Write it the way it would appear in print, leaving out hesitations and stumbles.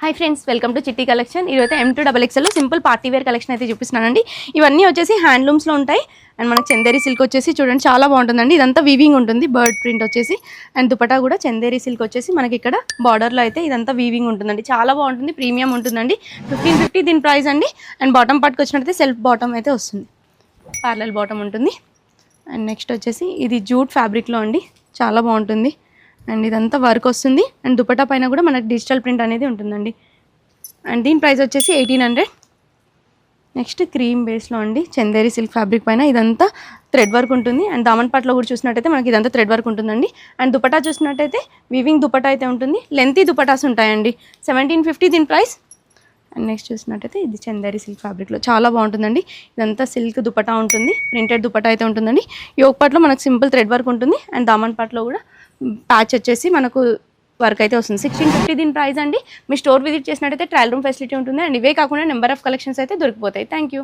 Hi friends, welcome to చిట్టి collection. ఈరోజైతే M2XXL simple party wear collection అయితే చూపిస్తున్నానండి. ఇవన్నీ వచ్చేసి హ్యాండ్లూమ్స్లో ఉంటాయి. అండ్ మనకు చందేరి సిల్క్ వచ్చేసి చూడండి చాలా బాగుంటుందండి. ఇదంతా వీవింగ్ ఉంటుంది, బర్డ్ ప్రింట్ వచ్చేసి. అండ్ దుపట్టా కూడా చందేరి సిల్క్ వచ్చేసి మనకి ఇక్కడ బార్డర్లో అయితే ఇదంతా వీవింగ్ ఉంటుందండి. చాలా బాగుంటుంది, ప్రీమియం ఉంటుందండి. 1550 దీని ప్రైస్ అండి. అండ్ బాటమ్ పార్ట్కి వచ్చినట్టయితే సెల్ఫ్ బాటమ్ అయితే వస్తుంది, ప్యారలల్ బాటమ్ ఉంటుంది. అండ్ నెక్స్ట్ వచ్చేసి ఇది జూట్ ఫ్యాబ్రిక్లో అండి, చాలా బాగుంటుంది. అండ్ ఇదంతా వర్క్ వస్తుంది. అండ్ దుపట్టా పైన కూడా మనకు డిజిటల్ ప్రింట్ అనేది ఉంటుందండి. అండ్ దీని ప్రైస్ వచ్చేసి 1800. నెక్స్ట్ క్రీమ్ బేస్లో అండి, చందేరి సిల్క్ ఫ్యాబ్రిక్ పైన ఇదంతా థ్రెడ్ వర్క్ ఉంటుంది. అండ్ దామన్ పాట్లో కూడా చూసినట్టయితే మనకి ఇదంతా థ్రెడ్ వర్క్ ఉంటుందండి. అండ్ దుపట్టా చూసినట్టయితే వీవింగ్ దుపట్టా అయితే ఉంటుంది. లెంతీ దుపటాస్ ఉంటాయండి. 1750 దీని ప్రైస్. అండ్ నెక్స్ట్ చూసినట్టయితే ఇది చందేరి సిల్క్ ఫ్యాబ్రిక్లో చాలా బాగుంటుందండి. ఇదంతా సిల్క్ దుపట్టా ఉంటుంది, ప్రింటెడ్ దుపట్టా అయితే ఉంటుందండి. యోగ్ పార్ట్లో మనకు సింపుల్ థ్రెడ్ వర్క్ ఉంటుంది. అండ్ దామన్ పాట్లో కూడా ప్యాచ్ వచ్చేసి మనకు వర్క్ అయితే వస్తుంది. 1650 దీని ప్రైస్ అండి. మీ స్టోర్ విజిట్ చేసినట్టయితే ట్రయల్ రూమ్ ఫెసిలిటీ ఉంటుంది. అండ్ ఇవే కాకుండా నెంబర్ ఆఫ్ కలెక్షన్స్ అయితే దొరికిపోతాయి. Thank you.